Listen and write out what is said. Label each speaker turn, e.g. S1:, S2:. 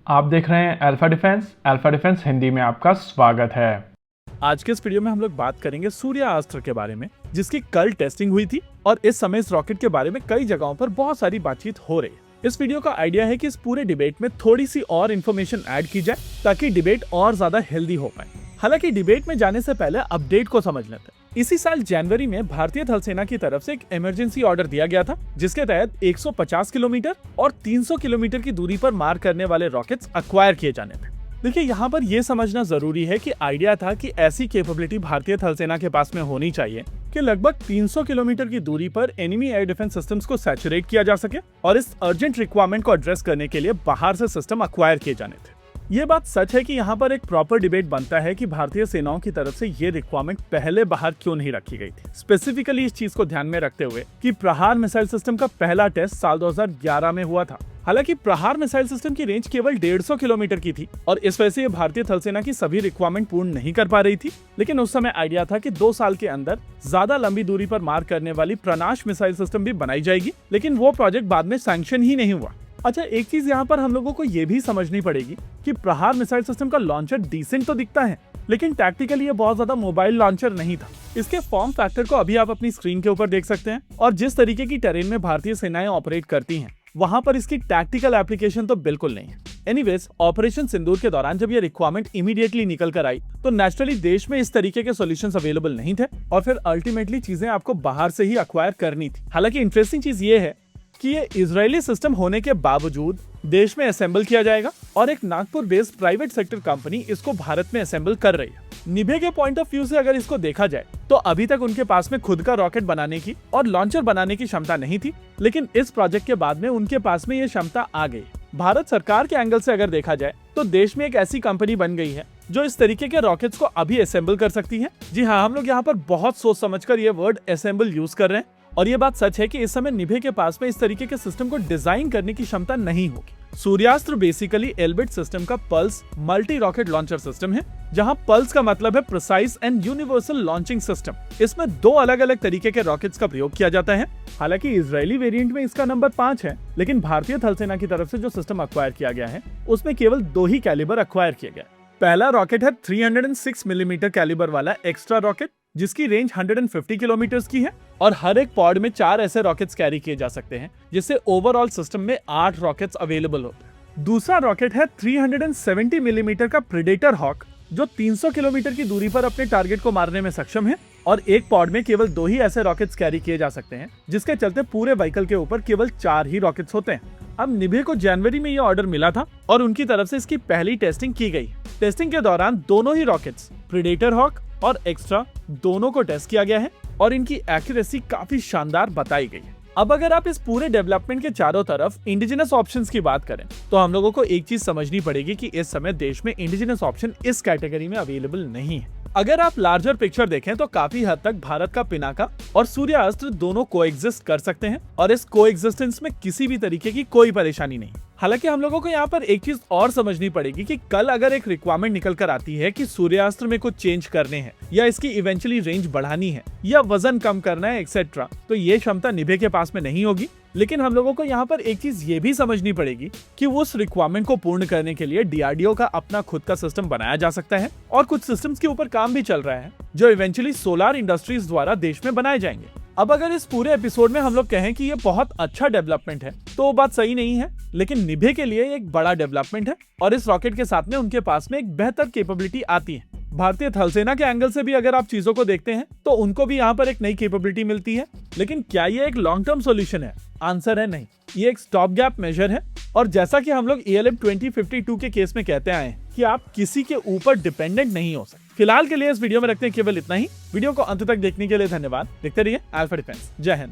S1: आप देख रहे हैं अल्फा डिफेंस हिंदी में आपका स्वागत है।
S2: आज के इस वीडियो में हम लोग बात करेंगे सूर्यास्त्र के बारे में, जिसकी कल टेस्टिंग हुई थी और इस समय इस रॉकेट के बारे में कई जगहों पर बहुत सारी बातचीत हो रही है। इस वीडियो का आइडिया है कि इस पूरे डिबेट में थोड़ी सी और इन्फॉर्मेशन ऐड की जाए ताकि डिबेट और ज्यादा हेल्दी हो पाए। हालांकि डिबेट में जाने से पहले अपडेट को समझ लेते हैं। इसी साल जनवरी में भारतीय थल सेना की तरफ से एक इमरजेंसी ऑर्डर दिया गया था, जिसके तहत 150 किलोमीटर और 300 किलोमीटर की दूरी पर मार करने वाले रॉकेट्स अक्वायर किए जाने थे। देखिए, यहाँ पर यह समझना जरूरी है कि आइडिया था कि ऐसी कैपेबिलिटी भारतीय थल सेना के पास में होनी चाहिए कि लगभग 300 किलोमीटर की दूरी पर एनिमी एयर डिफेंस सिस्टम्स को सैचुरेट किया जा सके और इस अर्जेंट रिक्वायरमेंट को एड्रेस करने के लिए बाहर से सिस्टम अक्वायर किए जाने थे। ये बात सच है कि यहाँ पर एक प्रॉपर डिबेट बनता है कि भारतीय सेनाओं की तरफ से ये रिक्वायरमेंट पहले बाहर क्यों नहीं रखी गई थी, स्पेसिफिकली इस चीज को ध्यान में रखते हुए कि प्रहार मिसाइल सिस्टम का पहला टेस्ट साल 2011 में हुआ था। हालांकि प्रहार मिसाइल सिस्टम की रेंज केवल 150 किलोमीटर की थी और इस वजह से ये भारतीय थल सेना की सभी रिक्वायरमेंट पूर्ण नहीं कर पा रही थी। लेकिन उस समय आइडिया था कि 2 साल के अंदर ज्यादा लंबी दूरी पर मार करने वाली प्रनाश मिसाइल सिस्टम भी बनाई जाएगी, लेकिन वो प्रोजेक्ट बाद में सैंक्शन ही नहीं हुआ। अच्छा, एक चीज यहाँ पर हम लोगों को ये भी समझनी पड़ेगी कि प्रहार मिसाइल सिस्टम का लॉन्चर डिसेंट तो दिखता है, लेकिन टैक्टिकली ये बहुत ज्यादा मोबाइल लॉन्चर नहीं था। इसके फॉर्म फैक्टर को अभी आप अपनी स्क्रीन के ऊपर देख सकते हैं और जिस तरीके की टेरेन में भारतीय सेनाएं ऑपरेट करती हैं, वहां पर इसकी टैक्टिकल एप्लीकेशन तो बिल्कुल नहीं है। एनीवेज, ऑपरेशन सिंदूर के दौरान जब ये रिक्वायरमेंट इमीडिएटली निकल कर आई तो नेचुरली देश में इस तरीके के सॉल्यूशंस अवेलेबल नहीं थे और फिर अल्टीमेटली चीजें आपको बाहर से ही अक्वायर करनी थी। हालांकि इंटरेस्टिंग चीज ये है कि ये इजरायली सिस्टम होने के बावजूद देश में असेंबल किया जाएगा और एक Nagpur based private sector company इसको भारत में असेंबल कर रही है। निभे के पॉइंट ऑफ व्यू से अगर इसको देखा जाए तो अभी तक उनके पास में खुद का रॉकेट बनाने की और लॉन्चर बनाने की क्षमता नहीं थी, लेकिन इस प्रोजेक्ट के बाद में उनके पास में ये क्षमता आ गई। भारत सरकार के एंगल से अगर देखा जाए तो देश में एक ऐसी कंपनी बन गई है जो इस तरीके के रॉकेट्स को अभी असेंबल कर सकती है। जी हाँ, हम लोग यहाँ पर बहुत सोच समझकर ये वर्ड असेंबल यूज कर रहे हैं और ये बात सच है कि इस समय निभे के पास में इस तरीके के सिस्टम को डिजाइन करने की क्षमता नहीं होगी। सूर्यास्त्र बेसिकली एल्बिट सिस्टम का pulse multi rocket launcher system है, जहां पल्स का मतलब है precise and universal launching system. इसमें 2 अलग अलग तरीके के रॉकेट्स का प्रयोग किया जाता है। हालांकि इजरायली वेरिएंट में इसका नंबर 5 है, लेकिन भारतीय थल सेना की तरफ से जो सिस्टम अक्वायर किया गया है उसमें केवल 2 ही कैलिबर अक्वायर किया गया। पहला रॉकेट है 306 मिलीमीटर कैलिबर वाला एक्स्ट्रा रॉकेट, जिसकी रेंज 150 किलोमीटर की है और हर एक पॉड में 4 ऐसे रॉकेट्स कैरी किए जा सकते हैं, जिससे ओवरऑल सिस्टम में 8 रॉकेट्स अवेलेबल होते हैं। दूसरा रॉकेट है 370 मिलीमीटर का प्रेडेटर हॉक, जो 300 किलोमीटर की दूरी पर अपने टारगेट को मारने में सक्षम है और एक पॉड में केवल 2 ही ऐसे रॉकेट्स कैरी किए जा सकते हैं, जिसके चलते पूरे व्हीकल के ऊपर केवल 4 ही रॉकेट्स होते हैं। अब निभे को जनवरी में ये ऑर्डर मिला था और उनकी तरफ से इसकी पहली टेस्टिंग की गई। टेस्टिंग के दौरान दोनों ही रॉकेट्स प्रेडेटर हॉक और एक्स्ट्रा दोनों को टेस्ट किया गया है और इनकी एक्यूरेसी काफी शानदार बताई गई है। अब अगर आप इस पूरे डेवलपमेंट के चारों तरफ इंडिजिनस ऑप्शंस की बात करें तो हम लोगों को एक चीज समझनी पड़ेगी कि इस समय देश में इंडिजिनस ऑप्शन इस कैटेगरी में अवेलेबल नहीं है। अगर आप लार्जर पिक्चर देखें तो काफी हद तक भारत का पिनाका और सूर्यास्त्र दोनों कोएग्जिस्ट कर सकते हैं और इस कोएग्जिस्टेंस में किसी भी तरीके की कोई परेशानी नहीं। हालांकि हम लोगों को यहाँ पर एक चीज और समझनी पड़ेगी कि कल अगर एक रिक्वायरमेंट निकल कर आती है कि सूर्यास्त्र में कुछ चेंज करने हैं या इसकी इवेंचुअली रेंज बढ़ानी है या वजन कम करना है एक्सेट्रा, तो ये क्षमता निभे के पास में नहीं होगी। लेकिन हम लोगों को यहाँ पर एक चीज ये भी समझनी पड़ेगी कि उस रिक्वायरमेंट को पूर्ण करने के लिए डीआरडीओ का अपना खुद का सिस्टम बनाया जा सकता है और कुछ सिस्टम्स के ऊपर काम भी चल रहा है जो इवेंचुअली सोलार इंडस्ट्रीज द्वारा देश में बनाए जाएंगे। अब अगर इस पूरे एपिसोड में हम लोग कहें कि ये बहुत अच्छा डेवलपमेंट है तो वो बात सही नहीं है, लेकिन निभे के लिए एक बड़ा डेवलपमेंट है और इस रॉकेट के साथ में उनके पास में एक बेहतर कैपेबिलिटी आती है। भारतीय थल सेना के एंगल से भी अगर आप चीजों को देखते हैं तो उनको भी यहाँ पर एक नई कैपेबिलिटी मिलती है, लेकिन क्या ये एक लॉन्ग टर्म सॉल्यूशन है? आंसर है नहीं। ये एक स्टॉप गैप मेजर है और जैसा कि हम लोग ELM 2052 के केस में कहते आए कि आप किसी के ऊपर डिपेंडेंट नहीं हो सकते। फिलहाल के लिए इस वीडियो में रखते हैं केवल इतना ही। वीडियो को अंत तक देखने के लिए धन्यवाद। देखते रहिए अल्फा डिफेंस। जय हिंद।